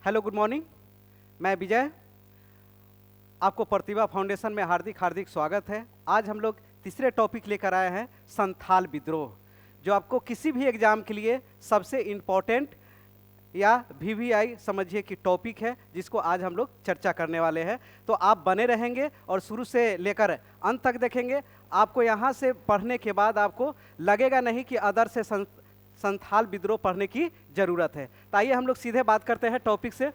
Hello, good morning. मैं विजय। आपको प्रतिभा foundation में हार्दिक हार्दिक स्वागत है। आज हम लोग तीसरे टॉपिक लेकर आए हैं, संथाल विद्रोह, जो आपको किसी भी एग्जाम के लिए सबसे इम्पोर्टेंट या वीवीआई समझिए कि टॉपिक है, जिसको आज हम लोग चर्चा करने वाले हैं। तो आप बने रहेंगे और शुरू से लेकर अंत तक देखेंगे। आपको यहाँ से पढ़ने के बाद आपको लगेगा नहीं कि अदर से संथाल विद्रोह पढ़ने की जरूरत है। तो आइए हम लोग सीधे बात करते हैं टॉपिक से।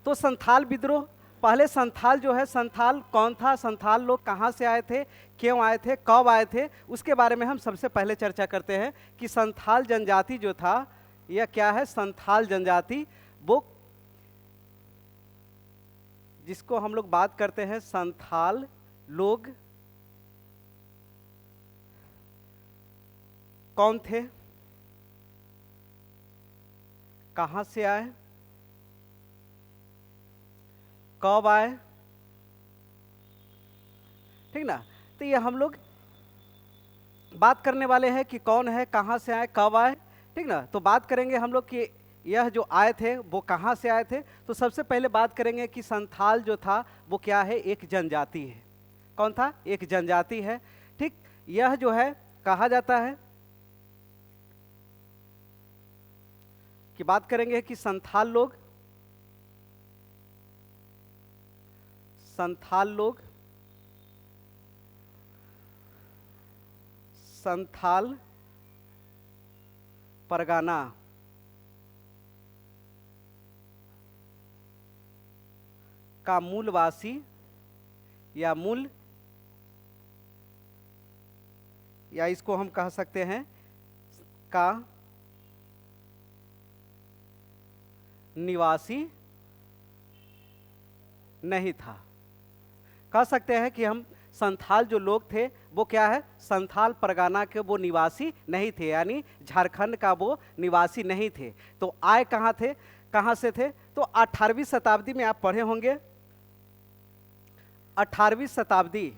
तो संथाल विद्रोह, पहले संथाल जो है, संथाल कौन था, संथाल लोग कहाँ से आए थे, क्यों आए थे, कब आए थे, उसके बारे में हम सबसे पहले चर्चा करते हैं कि संथाल जनजाति जो था, यह क्या है। संथाल जनजाति वो जिसको हम लोग बात करते हैं, संथाल लोग कौन थे, कहाँ से आए, कब आए, ठीक ना। तो ये हम लोग बात करने वाले हैं कि कौन है, कहाँ से आए, कब आए, ठीक ना। तो बात करेंगे हम लोग कि यह जो आए थे वो कहाँ से आए थे। तो सबसे पहले बात करेंगे कि संथाल जो था वो क्या है, एक जनजाति है। कौन था, एक जनजाति है, ठीक। यह जो है कहा जाता है कि बात करेंगे कि संथाल लोग संथाल परगना का मूलवासी या मूल, या इसको हम कह सकते हैं का निवासी नहीं था। कह सकते हैं कि हम संथाल जो लोग थे वो क्या है, संथाल परगना के वो निवासी नहीं थे, यानी झारखंड का वो निवासी नहीं थे। तो आए कहाँ थे, कहाँ से थे। तो 18वीं शताब्दी में आप पढ़े होंगे, 18वीं शताब्दी,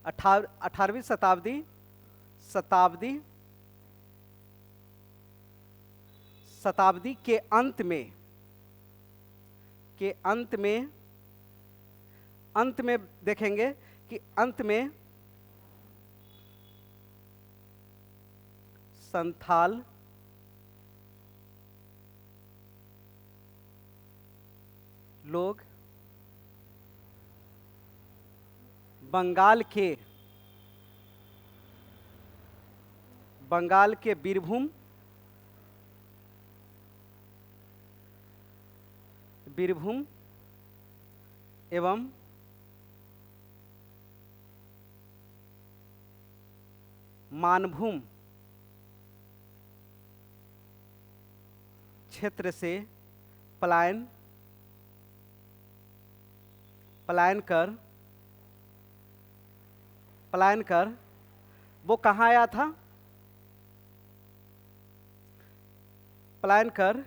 18वीं शताब्दी के अंत में देखेंगे कि अंत में संथाल लोग बंगाल के बीरभूम एवं मानभूम क्षेत्र से पलायन कर वो कहाँ आया था, पलायन कर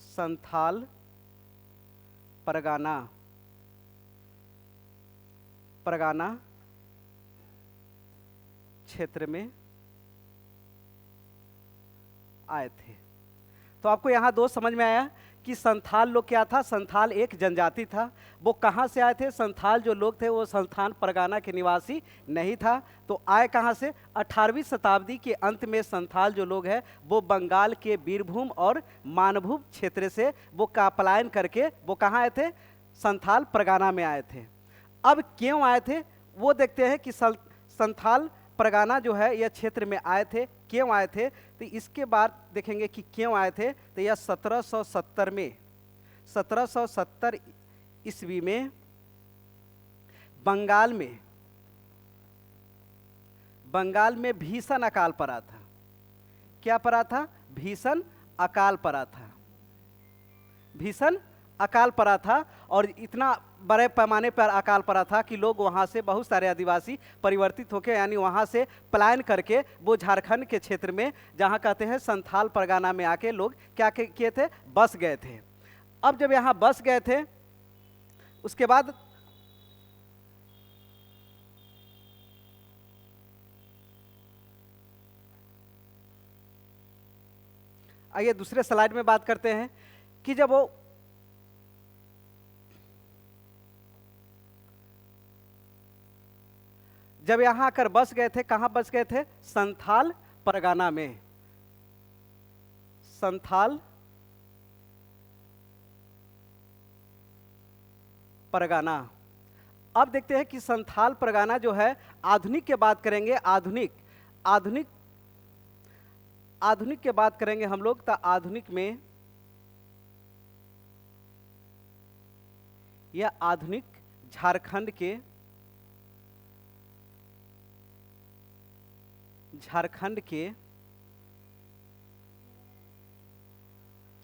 संथाल परगना क्षेत्र में आए थे। तो आपको यहाँ दो समझ में आया कि संथाल लोग क्या था, संथाल एक जनजाति था। वो कहाँ से आए थे, संथाल जो लोग थे वो संथाल परगना के निवासी नहीं था। तो आए कहाँ से, 18वीं शताब्दी के अंत में संथाल जो लोग हैं वो बंगाल के बीरभूम और मानभूम क्षेत्र से वो का पलायन करके वो कहाँ आए थे, संथाल परगना में आए थे। अब क्यों आए थे वो देखते हैं कि संथाल परगना जो है यह क्षेत्र में आए थे, क्यों आए थे। तो इसके बाद देखेंगे कि क्यों आए थे। तो यह 1770 ईस्वी में बंगाल में भीषण अकाल पड़ा था। क्या पड़ा था, भीषण अकाल पड़ा था, भीषण अकाल पड़ा था। और इतना बड़े पैमाने पर अकाल पड़ा था कि लोग वहाँ से, बहुत सारे आदिवासी परिवर्तित होकर, यानी वहाँ से पलायन करके वो झारखंड के क्षेत्र में, जहाँ कहते हैं संथाल परगना में आके लोग क्या किए थे, बस गए थे। अब जब यहाँ बस गए थे उसके बाद आइए दूसरे स्लाइड में बात करते हैं कि जब यहाँ आकर बस गए थे, कहाँ बस गए थे? संथाल परगना में। संथाल परगना। अब देखते हैं कि संथाल परगना जो है, आधुनिक के बात करेंगे, आधुनिक के बात करेंगे हम लोग, तो आधुनिक में यह आधुनिक झारखंड के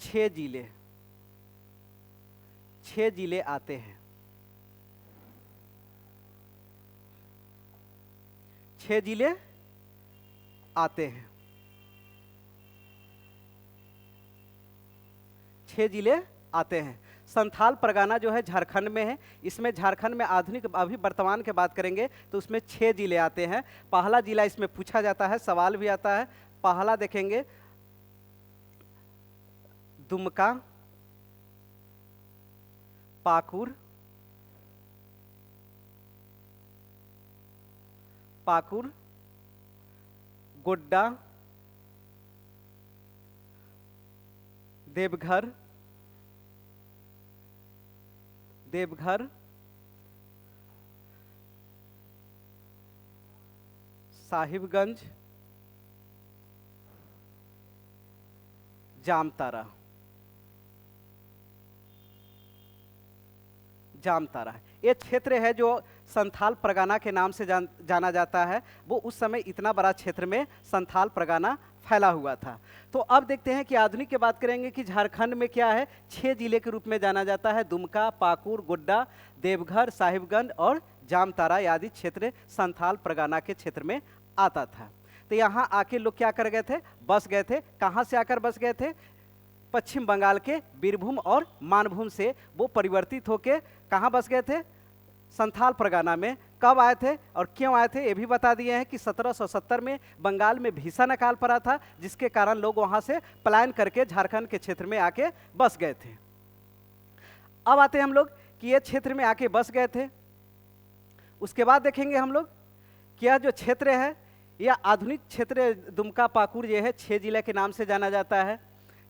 6 जिले आते हैं। 6 जिले आते हैं। 6 जिले आते हैं। संथाल परगना जो है झारखंड में है। इसमें झारखंड में आधुनिक अभी वर्तमान के बात करेंगे तो उसमें 6 जिले आते हैं। पहला जिला इसमें पूछा जाता है, सवाल भी आता है। पहला देखेंगे दुमका, पाकुर, गोड्डा, देवघर, साहिबगंज, जामतारा। ये क्षेत्र है जो संथाल परगना के नाम से जाना जाता है। वो उस समय इतना बड़ा क्षेत्र में संथाल परगना फैला हुआ था। तो अब देखते हैं कि आधुनिक की बात करेंगे कि झारखंड में क्या है, 6 जिले के रूप में जाना जाता है। दुमका, पाकुर, गोड्डा, देवघर, साहिबगंज और जामतारा आदि क्षेत्र संथाल परगना के क्षेत्र में आता था। तो यहाँ आके लोग क्या कर गए थे? बस गए थे। कहाँ से आकर बस गए थे? पश्चिम बंगाल के बीरभूम और मानभूम से वो परिवर्तित होके कहाँ बस गए थे? संथाल परगना में। कब आए थे और क्यों आए थे ये भी बता दिए हैं कि 1770 में बंगाल में भीषण अकाल पड़ा था, जिसके कारण लोग वहां से पलायन करके झारखंड के क्षेत्र में आके बस गए थे। अब आते हैं हम लोग कि ये क्षेत्र में आके बस गए थे। उसके बाद देखेंगे हम लोग कि यह जो क्षेत्र है, यह आधुनिक क्षेत्र दुमका, पाकुर ये है, 6 जिले के नाम से जाना जाता है।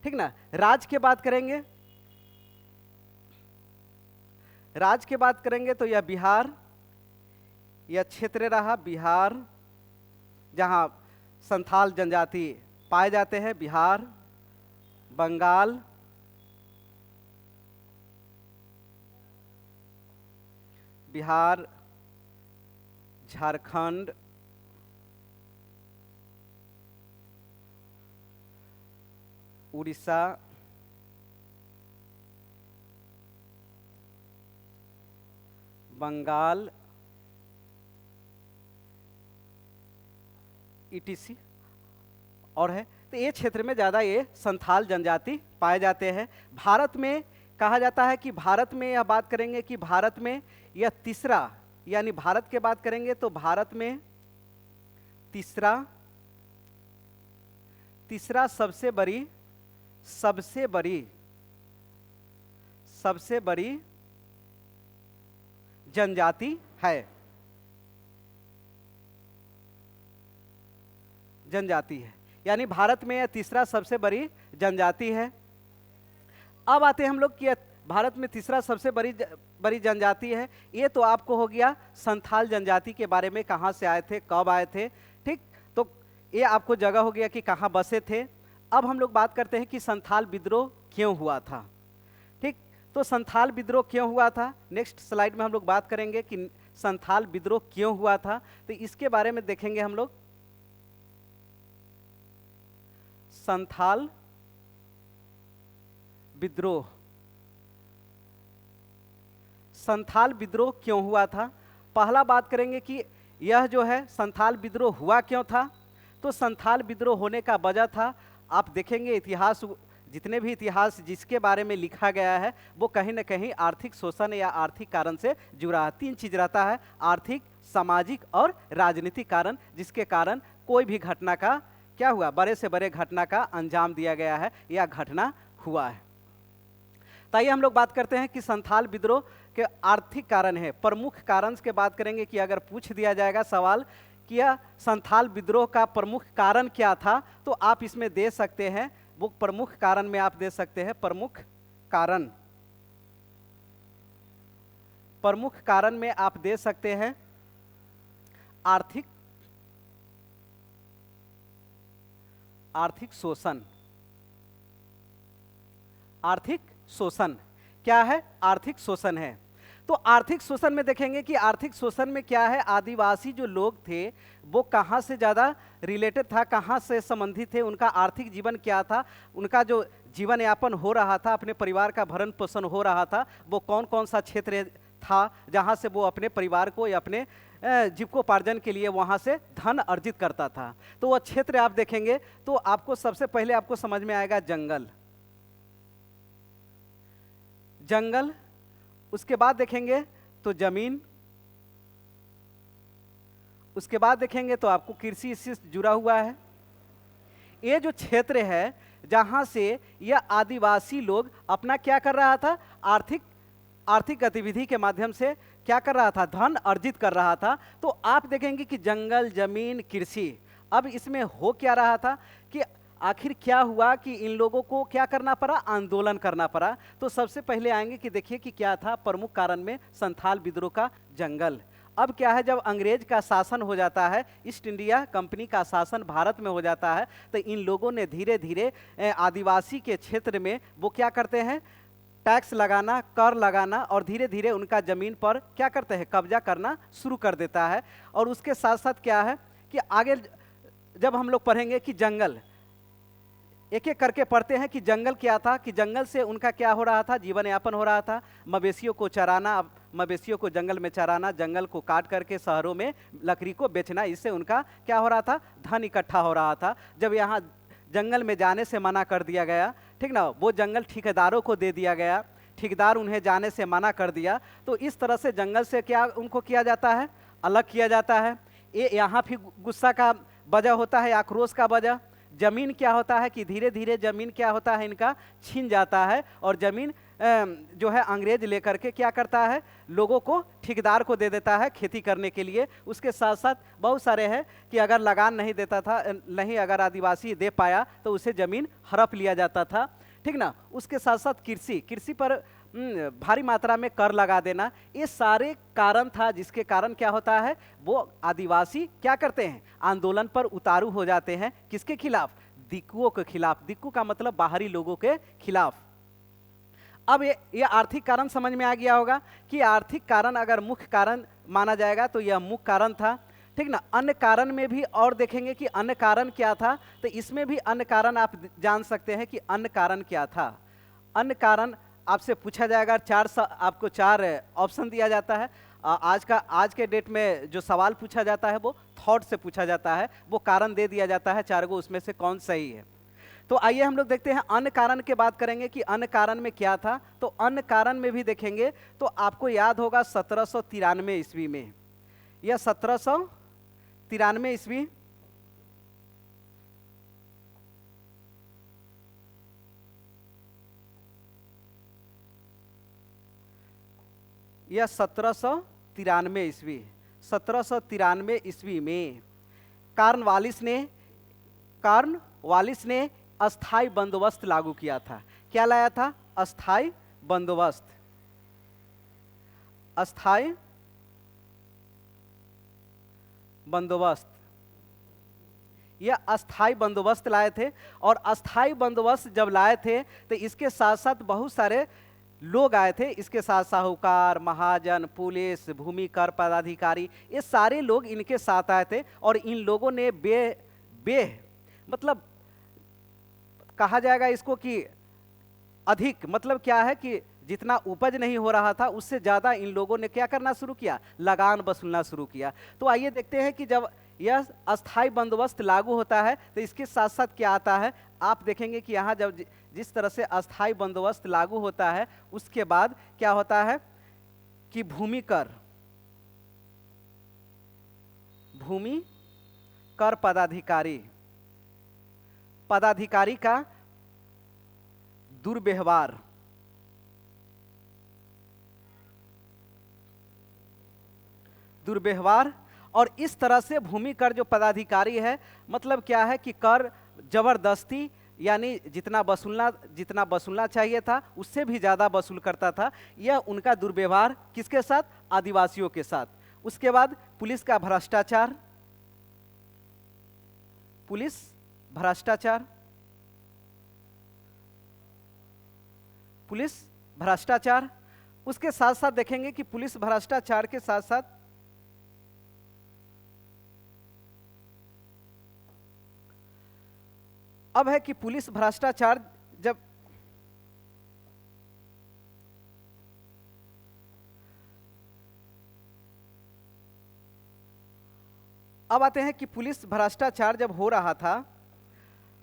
ठीक ना। राज्य की बात करेंगे, तो यह बिहार, यह क्षेत्र रहा बिहार, जहां संथाल जनजाति पाए जाते हैं। बिहार, बंगाल, झारखंड, उड़ीसा, बंगाल, ETC और है। तो ये क्षेत्र में ज़्यादा ये संथाल जनजाति पाए जाते हैं। भारत में कहा जाता है कि भारत में यह बात करेंगे कि भारत में यह तीसरा, यानी भारत के बात करेंगे तो भारत में तीसरा सबसे बड़ी जनजाति है। यानी भारत में यह तीसरा सबसे बड़ी जनजाति है। अब आते हैं हम लोग कि भारत में तीसरा सबसे बड़ी जनजाति है। ये तो आपको हो गया संथाल जनजाति के बारे में, कहाँ से आए थे, कब आए थे। ठीक, तो ये आपको जगह हो गया कि कहाँ बसे थे। अब हम लोग बात करते हैं कि संथाल विद्रोह क्यों हुआ था। ठीक, तो संथाल विद्रोह क्यों हुआ था, नेक्स्ट स्लाइड में हम लोग बात करेंगे कि संथाल विद्रोह क्यों हुआ था। तो इसके बारे में देखेंगे हम लोग। संथाल विद्रोह क्यों हुआ था। पहला बात करेंगे कि यह जो है संथाल विद्रोह हुआ क्यों था। तो संथाल विद्रोह होने का वजह था, आप देखेंगे इतिहास, जितने भी इतिहास जिसके बारे में लिखा गया है वो कहीं ना कहीं आर्थिक शोषण या आर्थिक कारण से जुड़ा है। 3 चीज रहता है, आर्थिक, सामाजिक और राजनीतिक कारण, जिसके कारण कोई भी घटना का क्या हुआ, बड़े से बड़े घटना का अंजाम दिया गया है या घटना हुआ है। तो आइए हम लोग बात करते हैं कि संथाल विद्रोह के आर्थिक कारण है, प्रमुख कारण की बात करेंगे कि अगर पूछ दिया जाएगा सवाल कि यह संथाल विद्रोह का प्रमुख कारण क्या था, तो आप इसमें दे सकते हैं, वो प्रमुख कारण में आप दे सकते हैं प्रमुख कारण। प्रमुख कारण में आप दे सकते हैं आर्थिक शोषण। आर्थिक शोषण क्या है, आर्थिक शोषण है। तो आर्थिक शोषण में देखेंगे कि आर्थिक शोषण में क्या है, आदिवासी जो लोग थे वो कहाँ से ज़्यादा रिलेटेड था, कहाँ से संबंधित थे, उनका आर्थिक जीवन क्या था, उनका जो जीवन यापन हो रहा था, अपने परिवार का भरण पोषण हो रहा था, वो कौन कौन सा क्षेत्र था जहाँ से वो अपने परिवार को या अपने जीविकोपार्जन के लिए वहाँ से धन अर्जित करता था। तो वह क्षेत्र आप देखेंगे तो आपको सबसे पहले आपको समझ में आएगा जंगल, जंगल, उसके बाद देखेंगे तो जमीन, उसके बाद देखेंगे तो आपको कृषि इससे जुड़ा हुआ है। ये जो क्षेत्र है जहां से यह आदिवासी लोग अपना क्या कर रहा था, आर्थिक गतिविधि के माध्यम से क्या कर रहा था, धन अर्जित कर रहा था। तो आप देखेंगे कि जंगल, जमीन, कृषि, अब इसमें हो क्या रहा था कि आखिर क्या हुआ कि इन लोगों को क्या करना पड़ा, आंदोलन करना पड़ा। तो सबसे पहले आएंगे कि देखिए कि क्या था प्रमुख कारण में संथाल विद्रोह का, जंगल। अब क्या है, जब अंग्रेज का शासन हो जाता है, ईस्ट इंडिया कंपनी का शासन भारत में हो जाता है, तो इन लोगों ने धीरे धीरे आदिवासी के क्षेत्र में वो क्या करते हैं, टैक्स लगाना, कर लगाना, और धीरे धीरे उनका जमीन पर क्या करते हैं, कब्जा करना शुरू कर देता है। और उसके साथ साथ क्या है कि आगे जब हम लोग पढ़ेंगे कि जंगल, एक एक करके पढ़ते हैं कि जंगल क्या था, कि जंगल से उनका क्या हो रहा था, जीवन यापन हो रहा था, मवेशियों को चराना, मवेशियों को जंगल में चराना, जंगल को काट करके शहरों में लकड़ी को बेचना, इससे उनका क्या हो रहा था, धन इकट्ठा हो रहा था। जब यहाँ जंगल में जाने से मना कर दिया गया, ठीक ना, वो जंगल ठेकेदारों को दे दिया गया, ठेकेदार उन्हें जाने से मना कर दिया, तो इस तरह से जंगल से क्या उनको किया जाता है, अलग किया जाता है। ये यहाँ भी गुस्सा का वजह होता है, आक्रोश का वजह। जमीन क्या होता है कि धीरे धीरे जमीन क्या होता है, इनका छीन जाता है, और जमीन जो है अंग्रेज लेकर के क्या करता है, लोगों को, ठेकेदार को दे देता है खेती करने के लिए। उसके साथ साथ बहुत सारे हैं कि अगर लगान नहीं देता था, नहीं अगर आदिवासी दे पाया तो उसे जमीन हड़प लिया जाता था, ठीक ना। उसके साथ साथ कृषि पर भारी मात्रा में कर लगा देना, ये सारे कारण था जिसके कारण क्या होता है, वो आदिवासी क्या करते हैं, आंदोलन पर उतारू हो जाते हैं। किसके खिलाफ, दिक्कुओं के खिलाफ। दिक्कू का मतलब बाहरी लोगों के खिलाफ। अब ये आर्थिक कारण समझ में आ गया होगा कि आर्थिक कारण अगर मुख्य कारण माना जाएगा तो यह मुख्य कारण था, ठीक ना। अन्य कारण में भी और देखेंगे कि अन्य कारण क्या था, तो इसमें भी अन्य कारण आप जान सकते हैं कि अन्य कारण क्या था। अन्य कारण आपसे पूछा जाएगा, आपको चार ऑप्शन दिया जाता है। आज के डेट में जो सवाल पूछा जाता है वो थॉट से पूछा जाता है, वो कारण दे दिया जाता है चार गो, उसमें से कौन सही है। तो आइए हम लोग देखते हैं अन्य कारण के बात करेंगे कि अन्य कारण में क्या था। तो अन्य कारण में भी देखेंगे तो आपको याद होगा 1793 ईस्वी में, यह 1793 ईस्वी, यह 1793 ईस्वी, 1793 ईस्वी में कॉर्नवालिस ने अस्थाई बंदोबस्त लागू किया था। क्या लाया था, अस्थाई बंदोबस्त। अस्थाई बंदोबस्त, यह अस्थाई बंदोबस्त लाए थे। और अस्थाई बंदोबस्त जब लाए थे तो इसके साथ साथ बहुत सारे लोग आए थे, इसके साथ साहूकार, महाजन, पुलिस, भूमि कर पदाधिकारी, ये सारे लोग इनके साथ आए थे। और इन लोगों ने मतलब कहा जाएगा इसको कि अधिक, मतलब क्या है कि जितना उपज नहीं हो रहा था उससे ज़्यादा इन लोगों ने क्या करना शुरू किया, लगान वसूलना शुरू किया। तो आइए देखते हैं कि जब यह अस्थाई बंदोबस्त लागू होता है तो इसके साथ साथ क्या आता है। आप देखेंगे कि यहाँ जब जिस तरह से अस्थाई बंदोबस्त लागू होता है उसके बाद क्या होता है कि भूमि कर पदाधिकारी, पदाधिकारी का दुर्व्यवहार, और इस तरह से भूमि कर जो पदाधिकारी है, मतलब क्या है कि कर जबरदस्ती यानी जितना वसूलना चाहिए था उससे भी ज़्यादा वसूल करता था। यह उनका दुर्व्यवहार किसके साथ? आदिवासियों के साथ। उसके बाद पुलिस का भ्रष्टाचार, पुलिस भ्रष्टाचार। उसके साथ साथ देखेंगे कि पुलिस भ्रष्टाचार के साथ साथ अब है कि पुलिस भ्रष्टाचार जब अब आते हैं कि पुलिस भ्रष्टाचार जब हो रहा था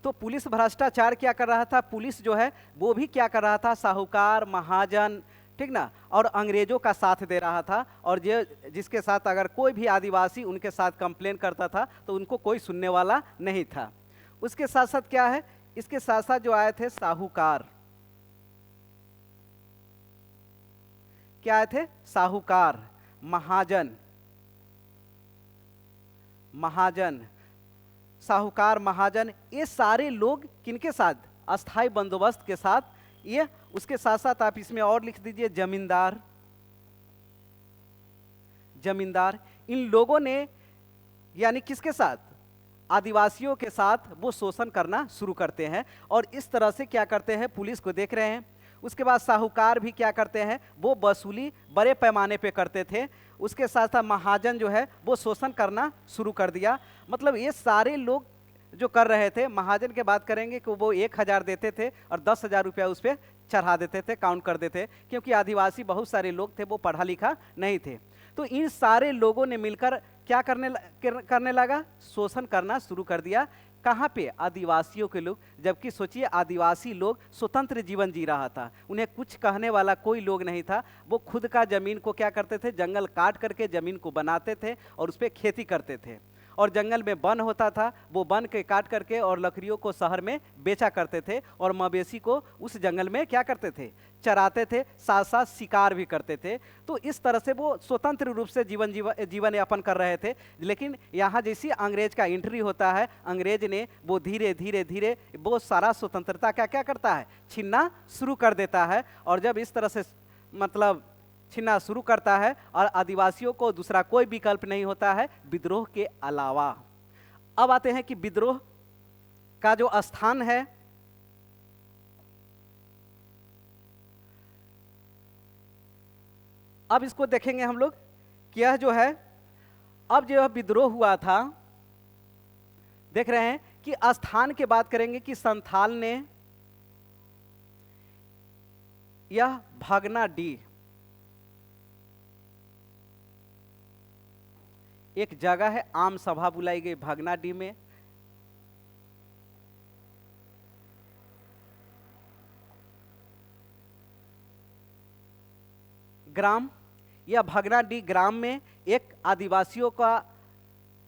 तो पुलिस भ्रष्टाचार क्या कर रहा था? पुलिस जो है वो भी क्या कर रहा था? साहूकार, महाजन, ठीक ना, और अंग्रेजों का साथ दे रहा था। और जिसके साथ अगर कोई भी आदिवासी उनके साथ कंप्लेन करता था तो उनको कोई सुनने वाला नहीं था। उसके साथ साथ क्या है? इसके साथ साथ जो आए थे साहूकार, क्या आए थे? साहूकार, महाजन, साहूकार, महाजन, ये सारे लोग किनके साथ? अस्थाई बंदोबस्त के साथ। ये उसके साथ साथ आप इसमें और लिख दीजिए जमींदार। इन लोगों ने यानी किसके साथ? आदिवासियों के साथ वो शोषण करना शुरू करते हैं और इस तरह से क्या करते हैं? पुलिस को देख रहे हैं। उसके बाद साहूकार भी क्या करते हैं? वो वसूली बड़े पैमाने पे करते थे। उसके साथ साथ महाजन जो है वो शोषण करना शुरू कर दिया। मतलब ये सारे लोग जो कर रहे थे, महाजन के बात करेंगे कि वो 1000 देते थे और 10,000 रुपया उस पर चढ़ा देते थे, काउंट कर देते, क्योंकि आदिवासी बहुत सारे लोग थे वो पढ़ा लिखा नहीं थे। तो इन सारे लोगों ने मिलकर क्या करने लगा? शोषण करना शुरू कर दिया। कहाँ पे? आदिवासियों के लोग। जबकि सोचिए आदिवासी लोग स्वतंत्र जीवन जी रहा था, उन्हें कुछ कहने वाला कोई लोग नहीं था। वो खुद का जमीन को क्या करते थे? जंगल काट करके जमीन को बनाते थे और उस पर खेती करते थे। और जंगल में वन होता था, वो वन के काट करके और लकड़ियों को शहर में बेचा करते थे और मवेशी को उस जंगल में क्या करते थे? चराते थे, साथ साथ शिकार भी करते थे। तो इस तरह से वो स्वतंत्र रूप से जीवन यापन कर रहे थे। लेकिन यहाँ जैसी अंग्रेज का एंट्री होता है, अंग्रेज ने वो धीरे धीरे वो सारा स्वतंत्रता क्या करता है? छीनना शुरू कर देता है। और जब इस तरह से मतलब छीनना शुरू करता है और आदिवासियों को दूसरा कोई विकल्प नहीं होता है विद्रोह के अलावा। अब आते हैं कि विद्रोह का जो स्थान है, अब इसको देखेंगे हम लोग कि यह जो है, अब जो विद्रोह हुआ था, देख रहे हैं कि स्थान की बात करेंगे कि संथाल ने यह भागनाडीह एक जगह है, आम सभा बुलाई गई भागनाडीह में। ग्राम या भागनाडीह ग्राम में एक आदिवासियों का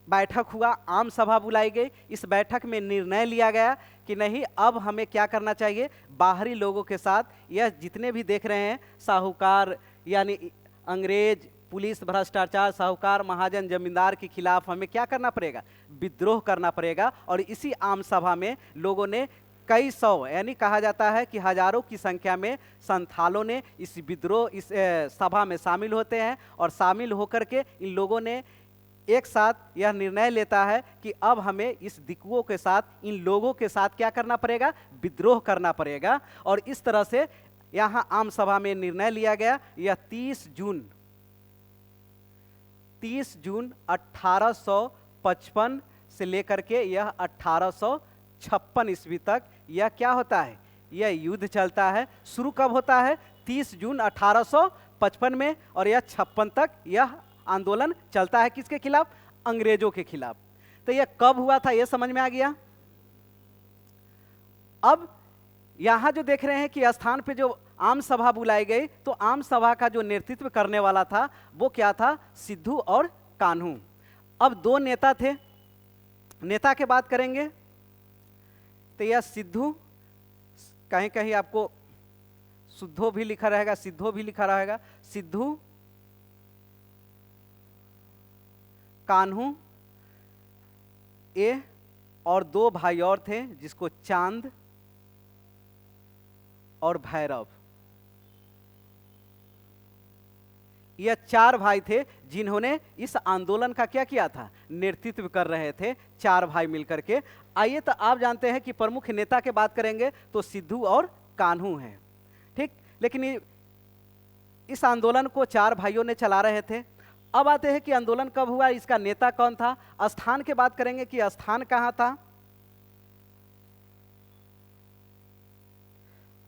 बैठक हुआ, आम सभा बुलाई गई। इस बैठक में निर्णय लिया गया कि नहीं, अब हमें क्या करना चाहिए? बाहरी लोगों के साथ, यह जितने भी देख रहे हैं साहूकार यानी अंग्रेज, पुलिस भ्रष्टाचार, साहूकार, महाजन, जमींदार के खिलाफ हमें क्या करना पड़ेगा? विद्रोह करना पड़ेगा। और इसी आम सभा में लोगों ने कई सौ यानी कहा जाता है कि हजारों की संख्या में संथालों ने इस सभा में शामिल होते हैं। और शामिल होकर के इन लोगों ने एक साथ यह निर्णय लेता है कि अब हमें इस दिकुओं के साथ, इन लोगों के साथ क्या करना पड़ेगा? विद्रोह करना पड़ेगा। और इस तरह से यहाँ आम सभा में निर्णय लिया गया। यह 30 जून 1855 से लेकर के यह 1856 ईस्वी तक यह क्या होता है? यह युद्ध चलता है। शुरू कब होता है? 30 जून 1855 में, और यह 56 तक यह आंदोलन चलता है। किसके खिलाफ? अंग्रेजों के खिलाफ। तो यह कब हुआ था, यह समझ में आ गया। अब यहां जो देख रहे हैं कि स्थान पे जो आम सभा बुलाई गई, तो आम सभा का जो नेतृत्व करने वाला था वो क्या था? सिद्धू और कान्हू। अब दो नेता थे। नेता की बात करेंगे, तो यह सिद्धू, कहीं कहीं आपको शुद्धो भी लिखा रहेगा, सिद्धो भी लिखा रहेगा। सिद्धू, कान्हू, ये और दो भाई और थे जिसको चांद और भैरव, यह चार भाई थे जिन्होंने इस आंदोलन का क्या किया था, नेतृत्व कर रहे थे, चार भाई मिलकर के। आइए तो आप जानते हैं कि प्रमुख नेता की बात करेंगे तो सिद्धू और कान्हू हैं, ठीक। लेकिन इस आंदोलन को चार भाइयों ने चला रहे थे। अब आते हैं कि आंदोलन कब हुआ, इसका नेता कौन था। स्थान की बात करेंगे कि स्थान कहाँ था।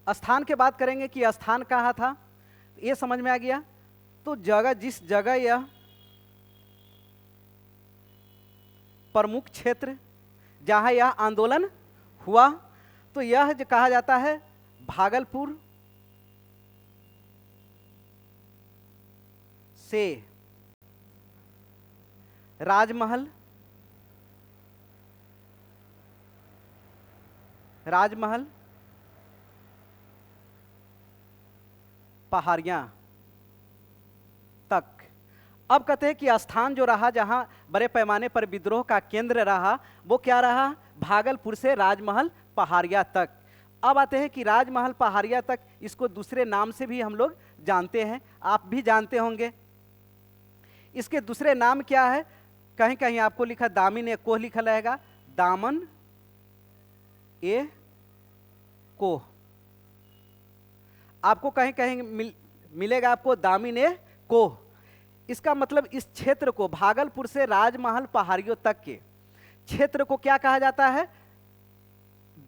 स्थान की बात करेंगे कि स्थान कहाँ था, ये समझ में आ गया। तो जगह, जिस जगह यह प्रमुख क्षेत्र जहां यह आंदोलन हुआ, तो यह जो कहा जाता है भागलपुर से राजमहल, पहाड़ियां तक। अब कहते हैं कि स्थान जो रहा जहां बड़े पैमाने पर विद्रोह का केंद्र रहा, वो क्या रहा, भागलपुर से राजमहल पहाड़िया तक। अब आते हैं कि राजमहल पहाड़िया तक, इसको दूसरे नाम से भी हम लोग जानते हैं, आप भी जानते होंगे। इसके दूसरे नाम क्या है, कहीं कहीं आपको लिखा दामिन ए कोह लिखा रहेगा, दामन ए कोह, आपको कहीं कहीं मिलेगा आपको दामिन ए कोह। इसका मतलब इस क्षेत्र को, भागलपुर से राजमहल पहाड़ियों तक के क्षेत्र को क्या कहा जाता है,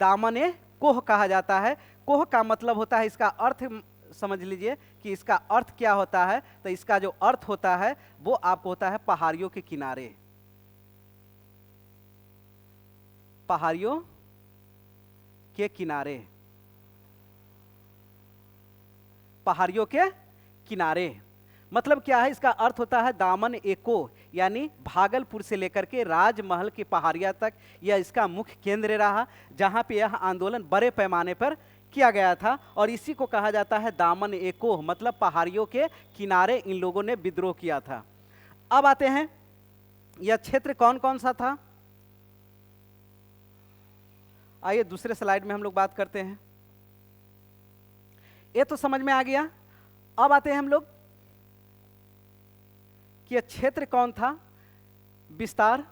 दामन ए कोह कहा जाता है। कोह का मतलब होता है, इसका अर्थ समझ लीजिए कि इसका अर्थ क्या होता है। तो इसका जो अर्थ होता है वो आपको होता है पहाड़ियों के किनारे, पहाड़ियों के किनारे, पहाड़ियों के किनारे। मतलब क्या है, इसका अर्थ होता है दामन एको, यानी भागलपुर से लेकर के राजमहल की पहाड़िया तक यह इसका मुख्य केंद्र रहा, जहां पे यह आंदोलन बड़े पैमाने पर किया गया था। और इसी को कहा जाता है दामन एको, मतलब पहाड़ियों के किनारे इन लोगों ने विद्रोह किया था। अब आते हैं, यह क्षेत्र कौन कौन सा था। आइए दूसरे स्लाइड में हम लोग बात करते हैं। ये तो समझ में आ गया। अब आते हैं हम लोग कि यह क्षेत्र कौन था। विस्तार,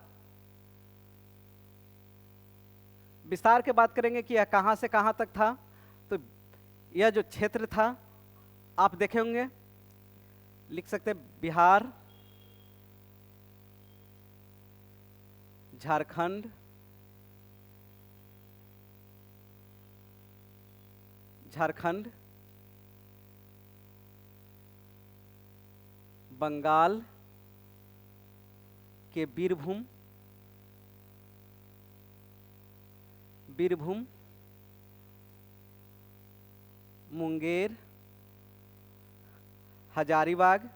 विस्तार की बात करेंगे कि यह कहां से कहां तक था। तो यह जो क्षेत्र था आप देखे होंगे, लिख सकते हैं बिहार, झारखंड, बंगाल के बीरभूम, मुंगेर, हजारीबाग,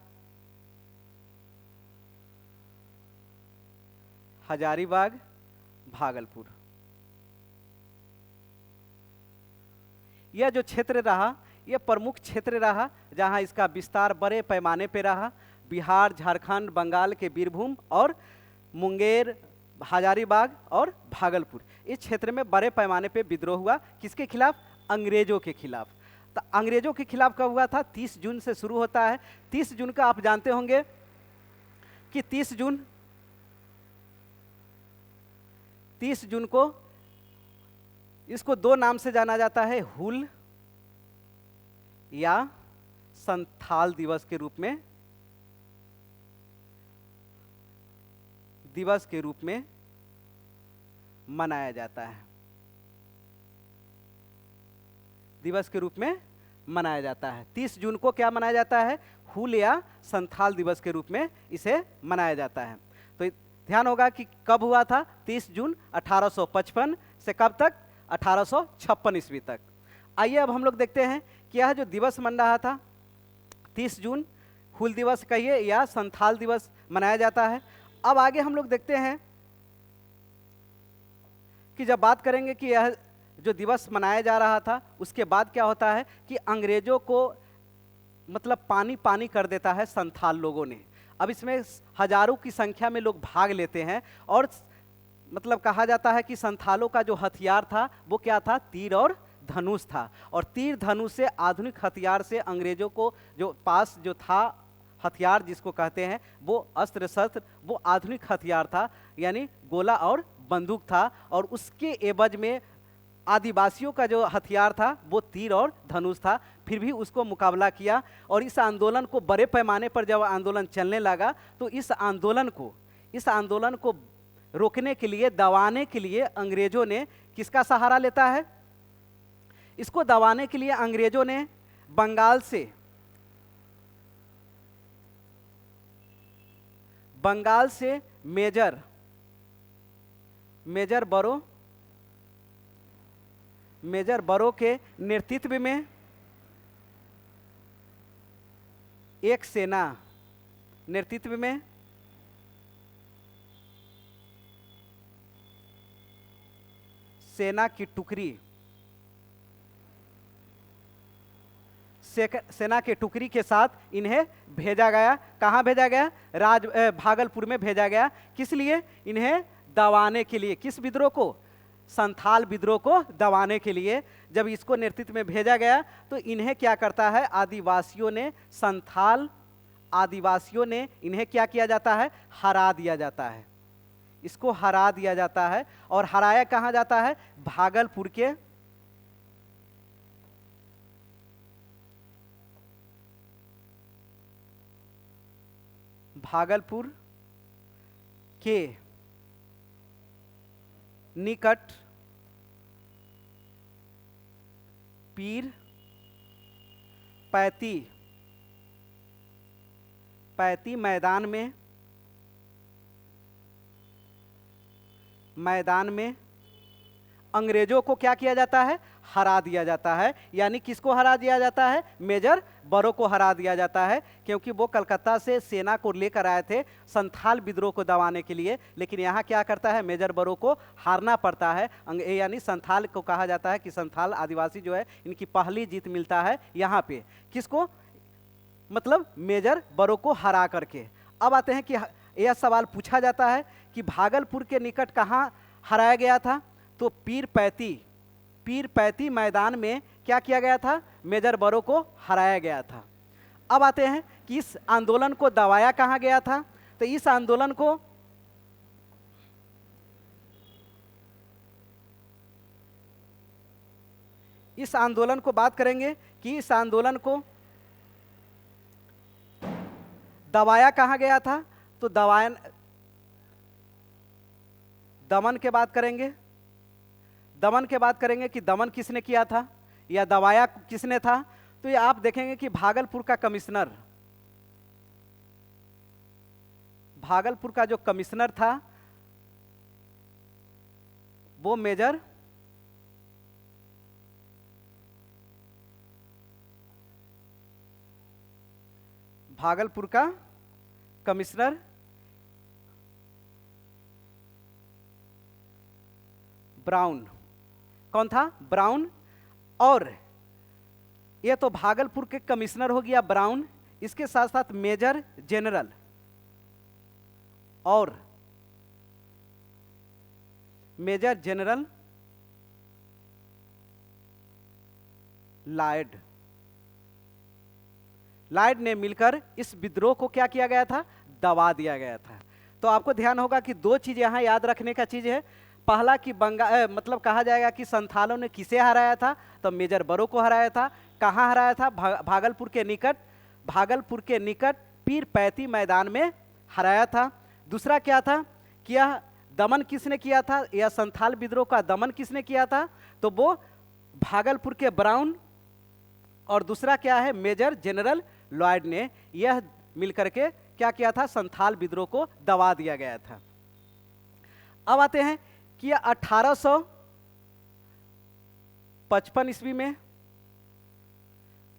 भागलपुर। यह जो क्षेत्र रहा, यह प्रमुख क्षेत्र रहा जहां इसका विस्तार बड़े पैमाने पे रहा। बिहार, झारखंड, बंगाल के बीरभूम और मुंगेर, हजारीबाग और भागलपुर, इस क्षेत्र में बड़े पैमाने पे विद्रोह हुआ। किसके खिलाफ, अंग्रेजों के खिलाफ। तो अंग्रेजों के खिलाफ कब हुआ था, 30 जून से शुरू होता है। 30 जून का आप जानते होंगे कि 30 जून को इसको दो नाम से जाना जाता है, हुल या संथाल दिवस के रूप में मनाया जाता है। दिवस के रूप में मनाया जाता है। 30 जून को क्या मनाया जाता है, हुल या संथाल दिवस के रूप में इसे मनाया जाता है। तो ध्यान होगा कि कब हुआ था, 30 जून 1855 से कब तक, 1856 ईस्वी तक। आइए अब हम लोग देखते हैं कि यह जो दिवस मन रहा था 30 जून, हुल दिवस कहिए या संथाल दिवस मनाया जाता है। अब आगे हम लोग देखते हैं कि जब बात करेंगे कि यह जो दिवस मनाया जा रहा था, उसके बाद क्या होता है कि अंग्रेजों को मतलब पानी पानी कर देता है संथाल लोगों ने। अब इसमें हजारों की संख्या में लोग भाग लेते हैं और मतलब कहा जाता है कि संथालों का जो हथियार था वो क्या था, तीर और धनुष था। और तीर धनुष से, आधुनिक हथियार से अंग्रेजों को जो पास जो था हथियार जिसको कहते हैं, वो अस्त्र शस्त्र, वो आधुनिक हथियार था, यानी गोला और बंदूक था। और उसके एवज में आदिवासियों का जो हथियार था वो तीर और धनुष था। फिर भी उसको मुकाबला किया और इस आंदोलन को बड़े पैमाने पर जब आंदोलन चलने लगा तो इस आंदोलन को रोकने के लिए, दबाने के लिए अंग्रेजों ने किसका सहारा लेता है? इसको दबाने के लिए अंग्रेजों ने बंगाल से मेजर बरो के नेतृत्व में एक सेना की टुकड़ी के साथ इन्हें भेजा गया। कहाँ भेजा गया? भागलपुर में भेजा गया। किस लिए? इन्हें दबाने के लिए। किस विद्रोह को? संथाल विद्रोह को दबाने के लिए। जब इसको नेतृत्व में भेजा गया तो इन्हें क्या करता है, आदिवासियों ने इन्हें क्या किया जाता है? हरा दिया जाता है। इसको हरा दिया जाता है। और हराया कहाँ जाता है? भागलपुर के निकट पीर पैती मैदान में अंग्रेजों को क्या किया जाता है? हरा दिया जाता है। यानी किसको हरा दिया जाता है? मेजर बरो को हरा दिया जाता है, क्योंकि वो कलकत्ता से सेना को लेकर आए थे संथाल विद्रोह को दबाने के लिए। लेकिन यहाँ क्या करता है? मेजर बरो को हारना पड़ता है। यानी संथाल को कहा जाता है कि संथाल आदिवासी जो है, इनकी पहली जीत मिलता है यहाँ पे। किसको? मतलब मेजर बरो को हरा करके। अब आते हैं कि यह सवाल पूछा जाता है कि भागलपुर के निकट कहाँ हराया गया था? तो पीर पैती मैदान में क्या किया गया था? मेजर बरो को हराया गया था। अब आते हैं कि इस आंदोलन को दबाया कहाँ गया था? तो इस आंदोलन को बात करेंगे कि इस आंदोलन को दबाया कहाँ गया था? तो दमन के बात करेंगे कि दमन किसने किया था या दबाया किसने था। तो ये आप देखेंगे कि भागलपुर का जो कमिश्नर था वो मेजर भागलपुर का कमिश्नर ब्राउन। कौन था? ब्राउन। और ये तो भागलपुर के कमिश्नर हो गया ब्राउन। इसके साथ साथ मेजर जनरल लॉयड ने मिलकर इस विद्रोह को क्या किया गया था? दबा दिया गया था। तो आपको ध्यान होगा कि दो चीज यहां याद रखने का चीज है। पहला कि मतलब कहा जाएगा कि संथालों ने किसे हराया था? तो मेजर बरो को हराया था। कहाँ हराया था? भागलपुर के निकट पीर पैती मैदान में हराया था। दूसरा क्या था कि यह दमन किसने किया था? यह संथाल विद्रोह का दमन किसने किया था? तो वो भागलपुर के ब्राउन और दूसरा क्या है? मेजर जनरल लॉयड ने यह मिलकर के क्या किया था? संथाल विद्रोह को दबा दिया गया था। अब आते हैं कि 1855 ईस्वी में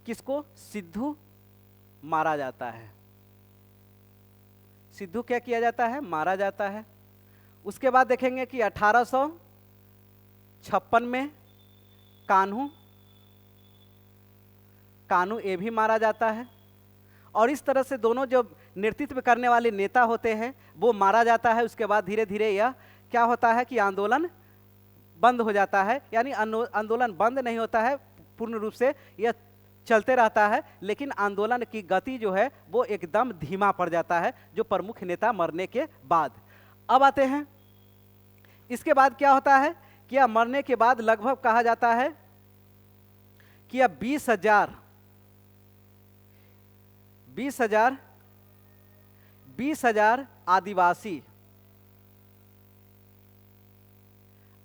किसको? सिद्धू मारा जाता है। सिद्धू क्या किया जाता है? मारा जाता है। उसके बाद देखेंगे कि 1856 में कान्हू, कान्हू ये भी मारा जाता है। और इस तरह से दोनों जो नेतृत्व करने वाले नेता होते हैं वो मारा जाता है। उसके बाद धीरे धीरे यह क्या होता है कि आंदोलन बंद हो जाता है, यानी आंदोलन बंद नहीं होता है पूर्ण रूप से, यह चलते रहता है, लेकिन आंदोलन की गति जो है वो एकदम धीमा पड़ जाता है जो प्रमुख नेता मरने के बाद। अब आते हैं इसके बाद क्या होता है कि यह मरने के बाद लगभग कहा जाता है कि यह 20,000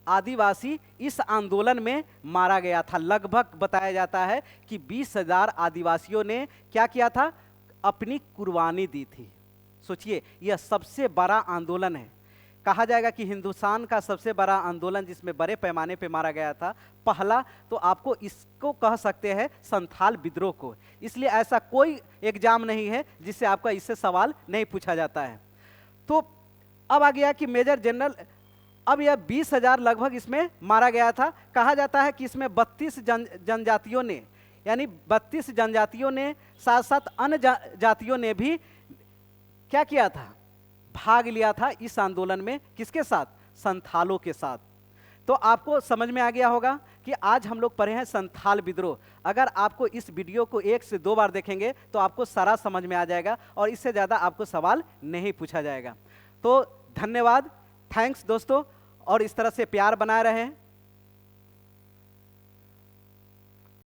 आदिवासी इस आंदोलन में मारा गया था। लगभग बताया जाता है कि 20,000 आदिवासियों ने क्या किया था, अपनी कुर्बानी दी थी। सोचिए, यह सबसे बड़ा आंदोलन है, कहा जाएगा कि हिंदुस्तान का सबसे बड़ा आंदोलन जिसमें बड़े पैमाने पे मारा गया था। पहला तो आपको इसको कह सकते हैं संथाल विद्रोह को, इसलिए ऐसा कोई एग्जाम नहीं है जिससे आपका इससे सवाल नहीं पूछा जाता है। तो अब आ गया कि मेजर जनरल, अब यह 20,000 लगभग इसमें मारा गया था। कहा जाता है कि इसमें 32 जनजातियों ने, यानी 32 जनजातियों ने साथ साथ अन्य जातियों ने भी क्या किया था, भाग लिया था इस आंदोलन में। किसके साथ, संथालों के साथ। तो आपको समझ में आ गया होगा कि आज हम लोग पढ़े हैं संथाल विद्रोह। अगर आपको इस वीडियो को 1 से 2 बार देखेंगे तो आपको सारा समझ में आ जाएगा और इससे ज़्यादा आपको सवाल नहीं पूछा जाएगा। तो धन्यवाद, थैंक्स दोस्तों, और इस तरह से प्यार बनाए रहें।